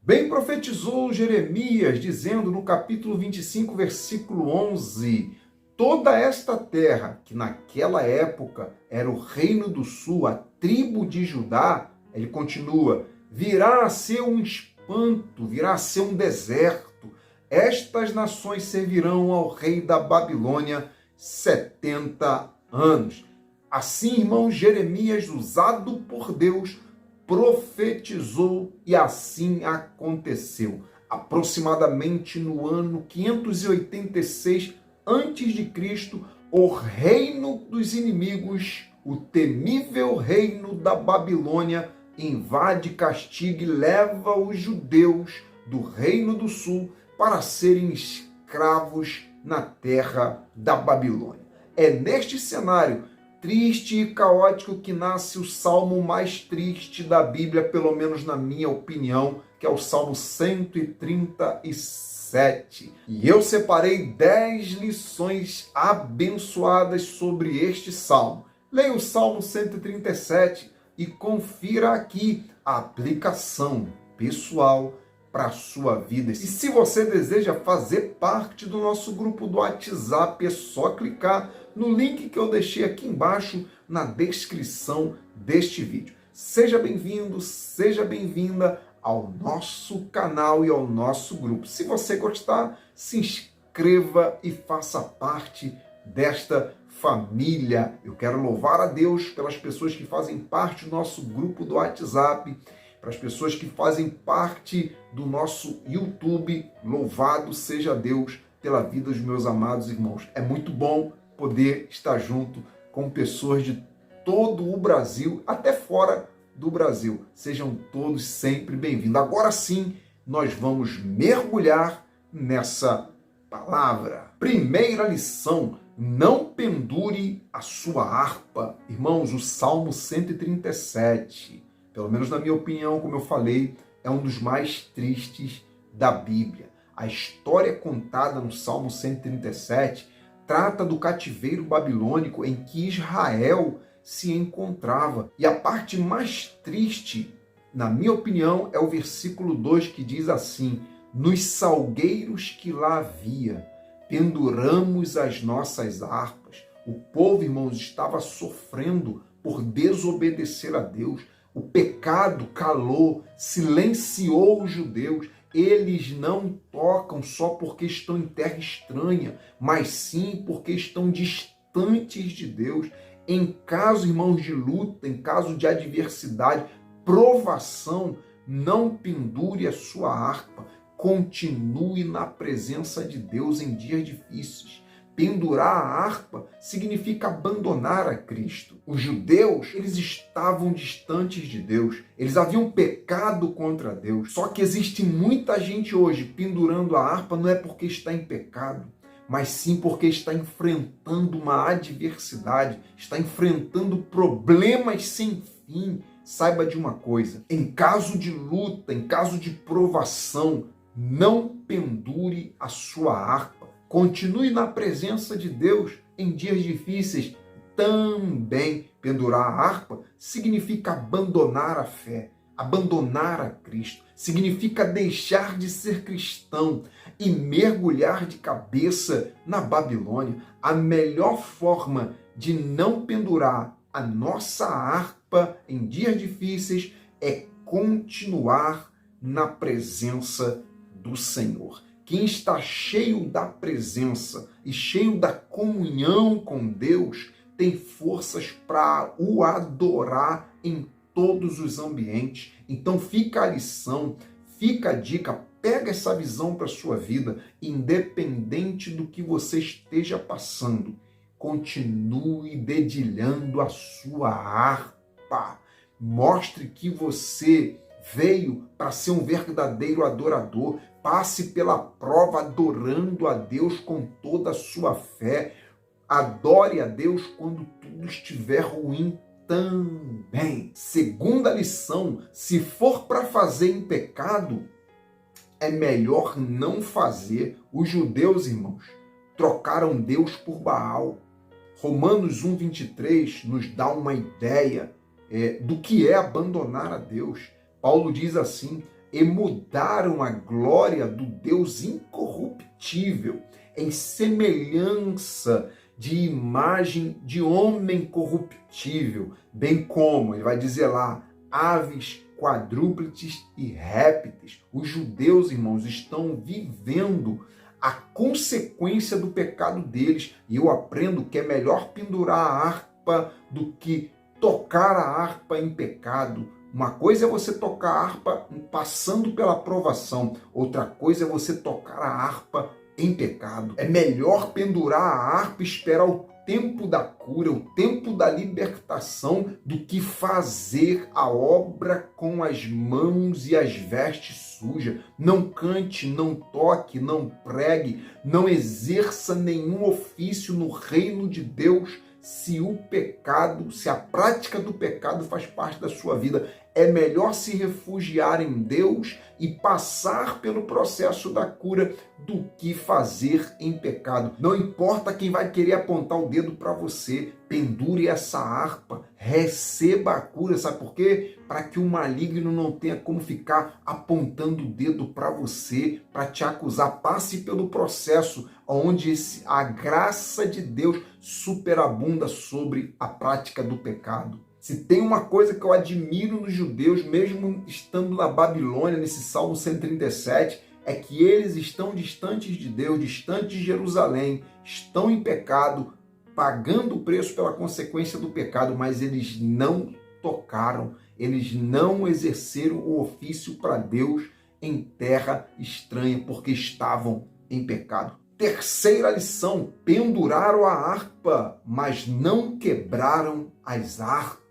Bem profetizou Jeremias, dizendo no capítulo 25, versículo 11, toda esta terra, que naquela época era o reino do sul, a tribo de Judá, ele continua, virá a ser um espanto, virá a ser um deserto. Estas nações servirão ao rei da Babilônia 70 anos. Assim, irmão, Jeremias, usado por Deus, profetizou e assim aconteceu. Aproximadamente no ano 586 a.C., o reino dos inimigos, o temível reino da Babilônia, invade, castiga e leva os judeus do reino do sul para serem escravos na terra da Babilônia. É neste cenário triste e caótico que nasce o salmo mais triste da Bíblia, pelo menos na minha opinião, que é o Salmo 137. E eu separei 10 lições abençoadas sobre este salmo. Leia o Salmo 137 e confira aqui a aplicação pessoal para a sua vida. E se você deseja fazer parte do nosso grupo do WhatsApp, é só clicar no link que eu deixei aqui embaixo na descrição deste vídeo. Seja bem-vindo, seja bem-vinda ao nosso canal e ao nosso grupo. Se você gostar, se inscreva e faça parte desta família. Eu quero louvar a Deus pelas pessoas que fazem parte do nosso grupo do WhatsApp, para as pessoas que fazem parte do nosso YouTube. Louvado seja Deus pela vida dos meus amados irmãos. É muito bom poder estar junto com pessoas de todo o Brasil, até fora do Brasil. Sejam todos sempre bem-vindos. Agora sim, nós vamos mergulhar nessa palavra. Primeira lição, não pendure a sua harpa. Irmãos, o Salmo 137, pelo menos na minha opinião, como eu falei, é um dos mais tristes da Bíblia. A história contada no Salmo 137 trata do cativeiro babilônico em que Israel se encontrava. E a parte mais triste, na minha opinião, é o versículo 2, que diz assim: nos salgueiros que lá havia, penduramos as nossas harpas. O povo, irmãos, estava sofrendo por desobedecer a Deus. O pecado calou, silenciou os judeus. Eles não tocam só porque estão em terra estranha, mas sim porque estão distantes de Deus. Em caso, irmãos, de luta, em caso de adversidade, provação, não pendure a sua harpa. Continue na presença de Deus em dias difíceis. Pendurar a harpa significa abandonar a Cristo. Os judeus, eles estavam distantes de Deus. Eles haviam pecado contra Deus. Só que existe muita gente hoje pendurando a harpa, não é porque está em pecado, mas sim porque está enfrentando uma adversidade, está enfrentando problemas sem fim. Saiba de uma coisa: em caso de luta, em caso de provação, não pendure a sua harpa. Continue na presença de Deus em dias difíceis. Também pendurar a harpa significa abandonar a fé, abandonar a Cristo. Significa deixar de ser cristão e mergulhar de cabeça na Babilônia. A melhor forma de não pendurar a nossa harpa em dias difíceis é continuar na presença do Senhor. Quem está cheio da presença e cheio da comunhão com Deus tem forças para o adorar em todos os ambientes. Então fica a lição, fica a dica, pega essa visão para a sua vida, independente do que você esteja passando. Continue dedilhando a sua harpa. Mostre que você veio para ser um verdadeiro adorador. Passe pela prova adorando a Deus com toda a sua fé. Adore a Deus quando tudo estiver ruim também. Segunda lição: se for para fazer em pecado, é melhor não fazer. Os judeus, irmãos, trocaram Deus por Baal. Romanos 1:23 nos dá uma ideia do que é abandonar a Deus. Paulo diz assim: e mudaram a glória do Deus incorruptível em semelhança de imagem de homem corruptível, bem como, ele vai dizer lá, aves, quadrúpedes e répteis. Os judeus, irmãos, estão vivendo a consequência do pecado deles. E eu aprendo que é melhor pendurar a harpa do que tocar a harpa em pecado. Uma coisa é você tocar a harpa passando pela provação, outra coisa é você tocar a harpa em pecado. É melhor pendurar a harpa e esperar o tempo da cura, o tempo da libertação, do que fazer a obra com as mãos e as vestes sujas. Não cante, não toque, não pregue, não exerça nenhum ofício no reino de Deus se o pecado, se a prática do pecado faz parte da sua vida. É melhor se refugiar em Deus e passar pelo processo da cura do que fazer em pecado. Não importa quem vai querer apontar o dedo para você, pendure essa harpa, receba a cura. Sabe por quê? Para que o maligno não tenha como ficar apontando o dedo para você, para te acusar. Passe pelo processo onde a graça de Deus superabunda sobre a prática do pecado. Se tem uma coisa que eu admiro nos judeus, mesmo estando na Babilônia, nesse Salmo 137, é que eles estão distantes de Deus, distantes de Jerusalém, estão em pecado, pagando o preço pela consequência do pecado, mas eles não tocaram, eles não exerceram o ofício para Deus em terra estranha, porque estavam em pecado. Terceira lição, penduraram a harpa, mas não quebraram as harpas.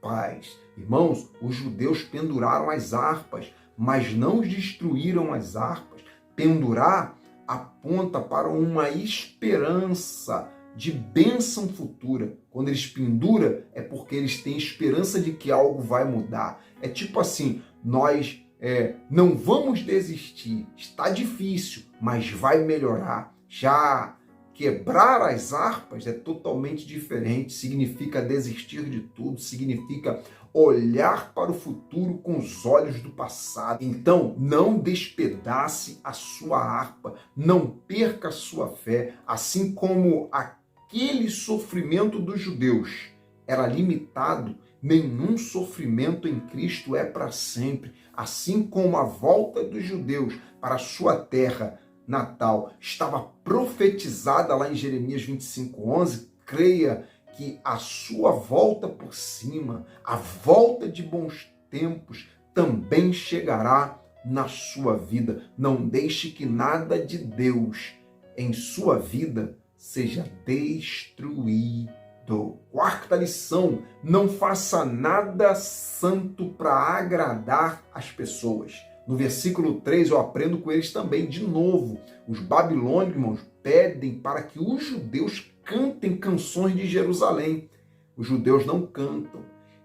Irmãos, os judeus penduraram as harpas, mas não destruíram as harpas. Pendurar aponta para uma esperança de bênção futura. Quando eles penduram, é porque eles têm esperança de que algo vai mudar. É tipo assim, nós não vamos desistir, está difícil, mas vai melhorar. Já quebrar as harpas é totalmente diferente, significa desistir de tudo, significa olhar para o futuro com os olhos do passado. Então, não despedace a sua harpa, não perca a sua fé, assim como aquele sofrimento dos judeus era limitado, nenhum sofrimento em Cristo é para sempre. Assim como a volta dos judeus para a sua terra natal estava profetizada lá em Jeremias 25:11, creia que a sua volta por cima, a volta de bons tempos, também chegará na sua vida. Não deixe que nada de Deus em sua vida seja destruído. Quarta lição, não faça nada santo para agradar as pessoas. No versículo 3, eu aprendo com eles também, de novo. Os babilônicos, irmãos, pedem para que os judeus cantem canções de Jerusalém. Os judeus não cantam.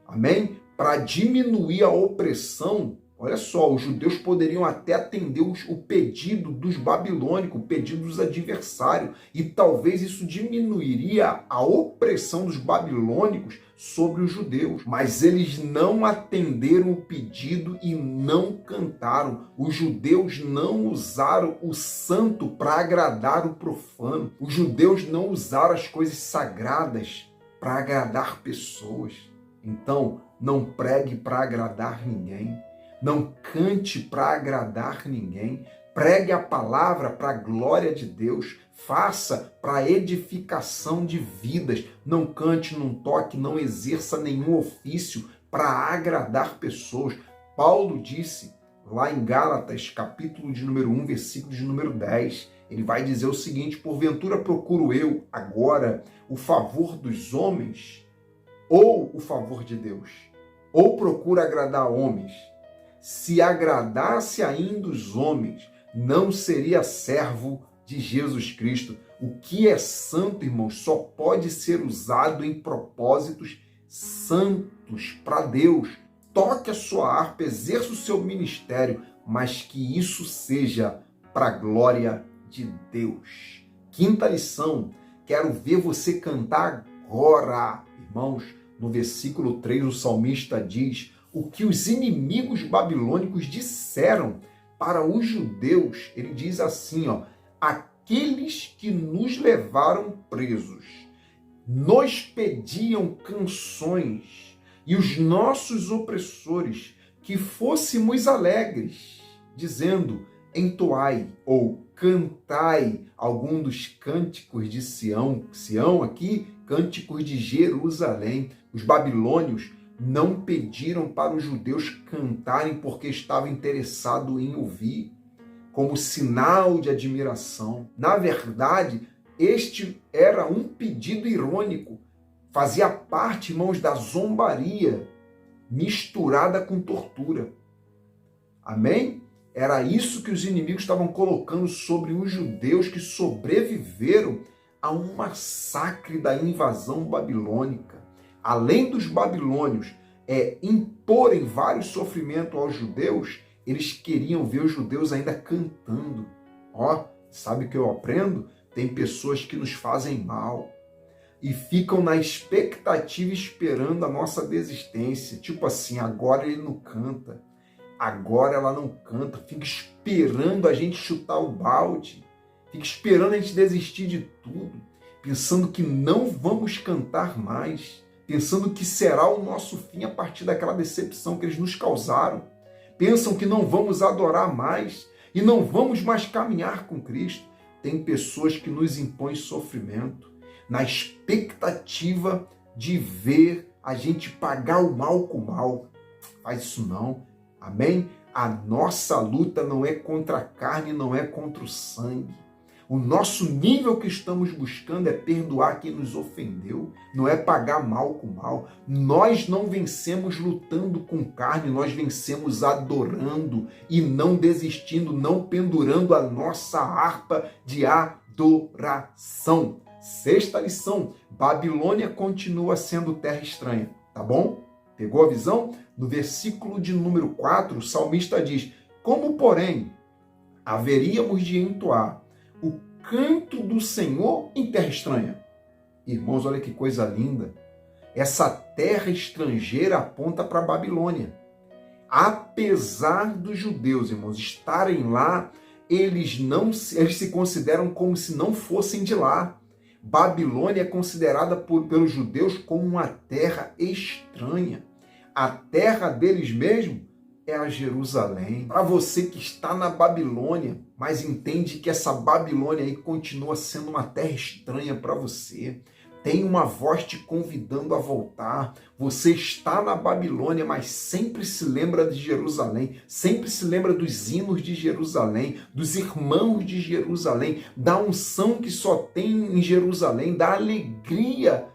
Amém? Para diminuir a opressão, olha só, os judeus poderiam até atender o pedido dos babilônicos, o pedido dos adversários, e talvez isso diminuiria a opressão dos babilônicos sobre os judeus. Mas eles não atenderam o pedido e não cantaram. Os judeus não usaram o santo para agradar o profano. Os judeus não usaram as coisas sagradas para agradar pessoas. Então, não pregue para agradar ninguém. Não cante para agradar ninguém. Pregue a palavra para a glória de Deus. Faça para edificação de vidas. Não cante, não toque, não exerça nenhum ofício para agradar pessoas. Paulo disse lá em Gálatas, capítulo de número 1, versículo de número 10, ele vai dizer o seguinte: porventura procuro eu agora o favor dos homens ou o favor de Deus? Ou procuro agradar homens? Se agradasse ainda os homens, não seria servo de Jesus Cristo. O que é santo, irmãos, só pode ser usado em propósitos santos para Deus. Toque a sua harpa, exerça o seu ministério, mas que isso seja para a glória de Deus. Quinta lição, quero ver você cantar agora. Irmãos, no versículo 3, o salmista diz: o que os inimigos babilônicos disseram Para os judeus, ele diz assim, ó, aqueles que nos levaram presos nos pediam canções e os nossos opressores que fôssemos alegres, dizendo, entoai ou cantai algum dos cânticos de Sião. Sião aqui, cânticos de Jerusalém. Os babilônios não pediram para os judeus cantarem porque estavam interessados em ouvir, como sinal de admiração. Na verdade, este era um pedido irônico, fazia parte, irmãos, da zombaria misturada com tortura. Amém? Era isso que os inimigos estavam colocando sobre os judeus que sobreviveram a um massacre da invasão babilônica. Além dos babilônios imporem vários sofrimentos aos judeus, eles queriam ver os judeus ainda cantando. Ó, sabe o que eu aprendo? Tem pessoas que nos fazem mal e ficam na expectativa esperando a nossa desistência. Tipo assim, agora ele não canta, agora ela não canta. Fica esperando a gente chutar o balde, fica esperando a gente desistir de tudo, pensando que não vamos cantar mais, pensando que será o nosso fim a partir daquela decepção que eles nos causaram. Pensam que não vamos adorar mais e não vamos mais caminhar com Cristo. Tem pessoas que nos impõem sofrimento na expectativa de ver a gente pagar o mal com o mal. Faz isso não. Amém? A nossa luta não é contra a carne, não é contra o sangue. O nosso nível que estamos buscando é perdoar quem nos ofendeu, não é pagar mal com mal. Nós não vencemos lutando com carne, nós vencemos adorando e não desistindo, não pendurando a nossa harpa de adoração. Sexta lição, Babilônia continua sendo terra estranha, tá bom? Pegou a visão? No versículo de número 4, o salmista diz, como porém haveríamos de entoar o canto do Senhor em terra estranha. Irmãos, olha que coisa linda. Essa terra estrangeira aponta para a Babilônia. Apesar dos judeus, irmãos, estarem lá, eles se consideram como se não fossem de lá. Babilônia é considerada pelos judeus como uma terra estranha. A terra deles mesmo é a Jerusalém. Para você que está na Babilônia, mas entende que essa Babilônia aí continua sendo uma terra estranha para você, tem uma voz te convidando a voltar. Você está na Babilônia, mas sempre se lembra de Jerusalém, sempre se lembra dos hinos de Jerusalém, dos irmãos de Jerusalém, da unção que só tem em Jerusalém, da alegria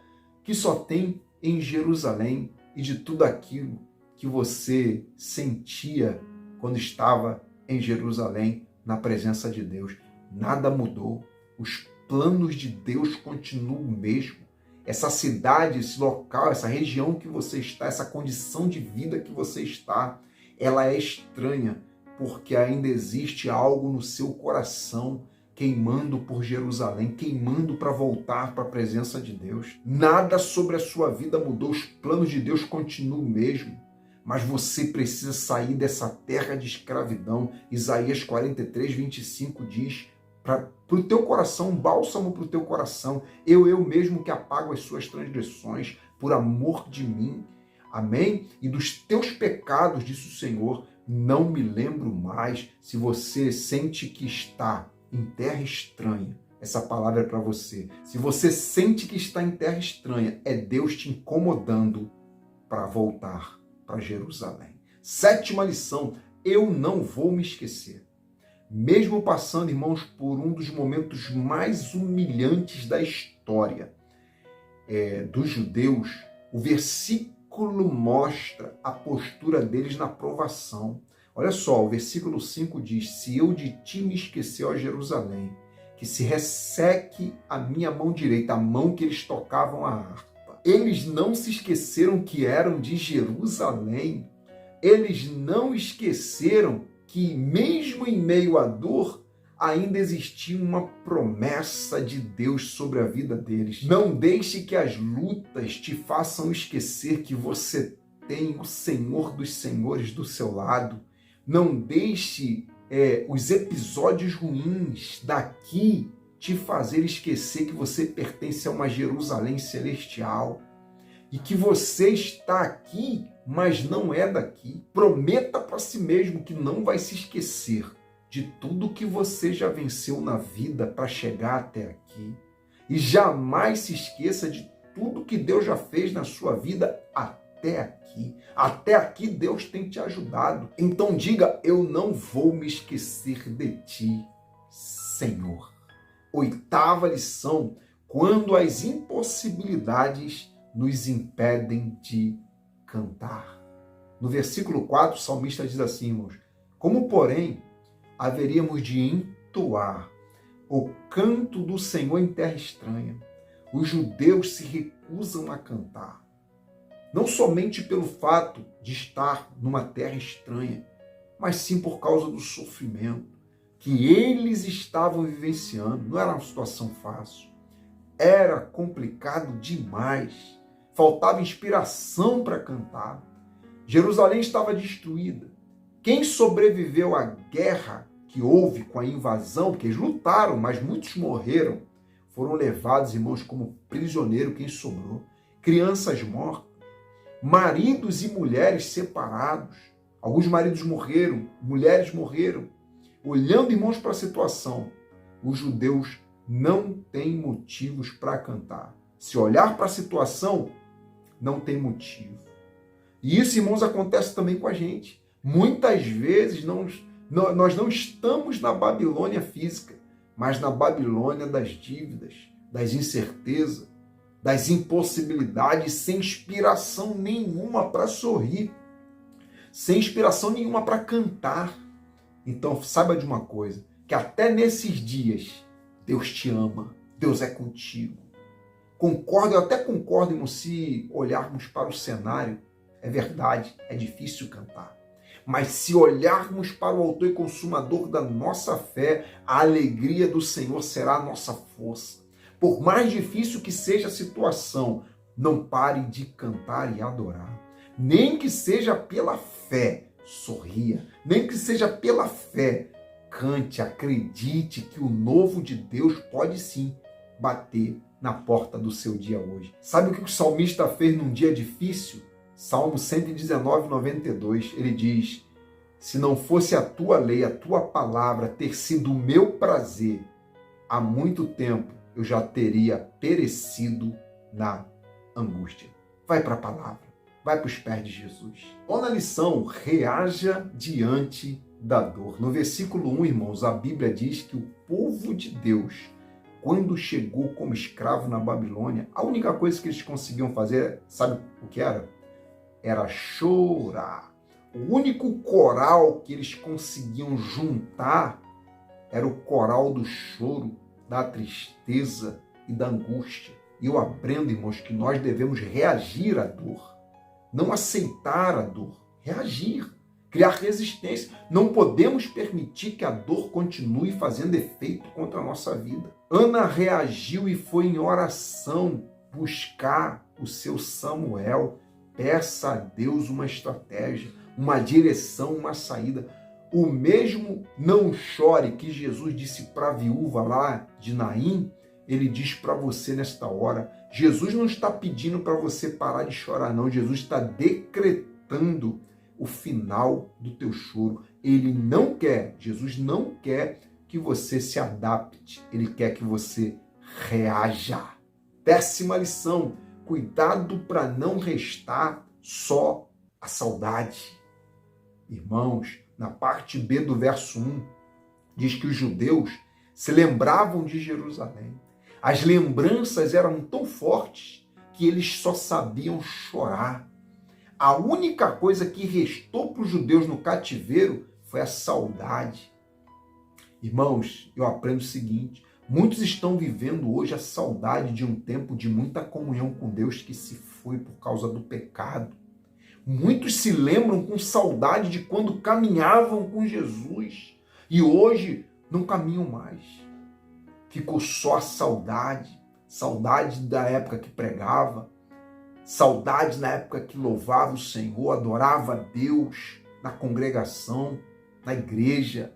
que só tem em Jerusalém e de tudo aquilo que você sentia quando estava em Jerusalém, na presença de Deus. Nada mudou. Os planos de Deus continuam o mesmo. Essa cidade, esse local, essa região que você está, essa condição de vida que você está, ela é estranha, porque ainda existe algo no seu coração queimando por Jerusalém, queimando para voltar para a presença de Deus. Nada sobre a sua vida mudou, os planos de Deus continuam o mesmo. Mas você precisa sair dessa terra de escravidão. Isaías 43, 25 diz, para o teu coração, um bálsamo para o teu coração. Eu mesmo que apago as suas transgressões, por amor de mim. Amém? E dos teus pecados, disse o Senhor, não me lembro mais. Se você sente que está em terra estranha, essa palavra é para você. Se você sente que está em terra estranha, é Deus te incomodando para voltar para Jerusalém. Sétima lição, eu não vou me esquecer. Mesmo passando, irmãos, por um dos momentos mais humilhantes da história dos judeus, o versículo mostra a postura deles na provação. Olha só, o versículo 5 diz, se eu de ti me esquecer, ó Jerusalém, que se resseque a minha mão direita, a mão que eles tocavam a harpa. Eles não se esqueceram que eram de Jerusalém. Eles não esqueceram que, mesmo em meio à dor, ainda existia uma promessa de Deus sobre a vida deles. Não deixe que as lutas te façam esquecer que você tem o Senhor dos Senhores do seu lado. Não deixe os episódios ruins daqui te fazer esquecer que você pertence a uma Jerusalém celestial e que você está aqui, mas não é daqui. Prometa para si mesmo que não vai se esquecer de tudo que você já venceu na vida para chegar até aqui. E jamais se esqueça de tudo que Deus já fez na sua vida até aqui. Até aqui Deus tem te ajudado. Então diga, eu não vou me esquecer de ti, Senhor. 8ª lição, quando as impossibilidades nos impedem de cantar. No versículo 4, o salmista diz assim, irmãos, como porém haveríamos de entoar o canto do Senhor em terra estranha? Os judeus se recusam a cantar, não somente pelo fato de estar numa terra estranha, mas sim por causa do sofrimento que eles estavam vivenciando. Não era uma situação fácil, era complicado demais, faltava inspiração para cantar. Jerusalém estava destruída. Quem sobreviveu à guerra que houve com a invasão, porque eles lutaram, mas muitos morreram, foram levados, irmãos, como prisioneiro, quem sobrou. Crianças mortas, maridos e mulheres separados. Alguns maridos morreram, mulheres morreram. Olhando, irmãos, para a situação, os judeus não têm motivos para cantar. Se olhar para a situação, não tem motivo. E isso, irmãos, acontece também com a gente. Muitas vezes nós não estamos na Babilônia física, mas na Babilônia das dívidas, das incertezas, das impossibilidades, sem inspiração nenhuma para sorrir, sem inspiração nenhuma para cantar. Então, saiba de uma coisa, que até nesses dias, Deus te ama, Deus é contigo. Eu até concordo, irmão, se olharmos para o cenário, é verdade, é difícil cantar. Mas se olharmos para o autor e consumador da nossa fé, a alegria do Senhor será a nossa força. Por mais difícil que seja a situação, não pare de cantar e adorar. Nem que seja pela fé, sorria. Nem que seja pela fé, cante, acredite que o novo de Deus pode sim bater na porta do seu dia hoje. Sabe o que o salmista fez num dia difícil? Salmo 119, 92, ele diz, se não fosse a tua lei, a tua palavra ter sido o meu prazer, há muito tempo eu já teria perecido na angústia. Vai para a palavra, vai para os pés de Jesus. Na lição, reaja diante da dor. No versículo 1, irmãos, a Bíblia diz que o povo de Deus, quando chegou como escravo na Babilônia, a única coisa que eles conseguiam fazer, sabe o que era? Era chorar. O único coral que eles conseguiam juntar era o coral do choro, da tristeza e da angústia. E eu aprendo, irmãos, que nós devemos reagir à dor. Não aceitar a dor, reagir, criar resistência. Não podemos permitir que a dor continue fazendo efeito contra a nossa vida. Ana reagiu e foi em oração buscar o seu Samuel. Peça a Deus uma estratégia, uma direção, uma saída. O mesmo não chore que Jesus disse para a viúva lá de Naim, ele diz para você nesta hora. Jesus não está pedindo para você parar de chorar, não. Jesus está decretando o final do teu choro. Ele não quer, Jesus não quer que você se adapte. Ele quer que você reaja. 10ª lição. Cuidado para não restar só a saudade. Irmãos, na parte B do verso 1, diz que os judeus se lembravam de Jerusalém. As lembranças eram tão fortes que eles só sabiam chorar. A única coisa que restou para os judeus no cativeiro foi a saudade. Irmãos, eu aprendo o seguinte, muitos estão vivendo hoje a saudade de um tempo de muita comunhão com Deus que se foi por causa do pecado. Muitos se lembram com saudade de quando caminhavam com Jesus e hoje não caminham mais. Ficou só a saudade, saudade da época que pregava, saudade na época que louvava o Senhor, adorava a Deus na congregação, na igreja.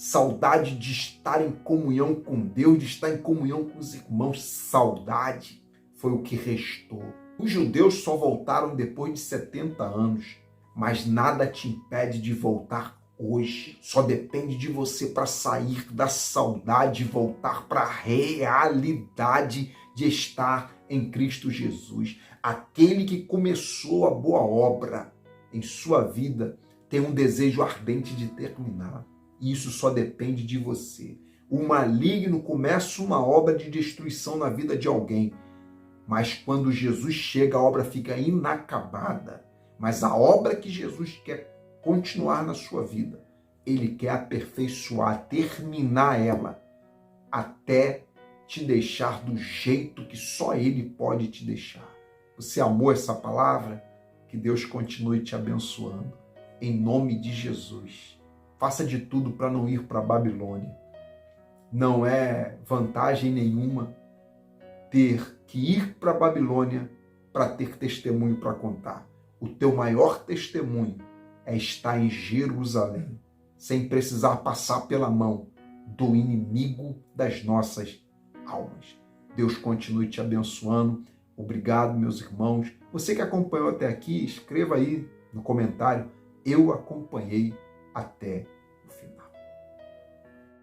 saudade de estar em comunhão com Deus, de estar em comunhão com os irmãos. Saudade foi o que restou. Os judeus só voltaram depois de 70 anos, mas nada te impede de voltar hoje. Só depende de você para sair da saudade e voltar para a realidade de estar em Cristo Jesus. Aquele que começou a boa obra em sua vida tem um desejo ardente de terminar. E isso só depende de você. O maligno começa uma obra de destruição na vida de alguém, mas quando Jesus chega, a obra fica inacabada. Mas a obra que Jesus quer continuar na sua vida, ele quer aperfeiçoar, terminar ela, até te deixar do jeito que só ele pode te deixar. Você amou essa palavra? Que Deus continue te abençoando. Em nome de Jesus. Faça de tudo para não ir para a Babilônia. Não é vantagem nenhuma ter que ir para a Babilônia para ter testemunho para contar. O teu maior testemunho é estar em Jerusalém, sem precisar passar pela mão do inimigo das nossas almas. Deus continue te abençoando. Obrigado, meus irmãos. Você que acompanhou até aqui, escreva aí no comentário: eu acompanhei até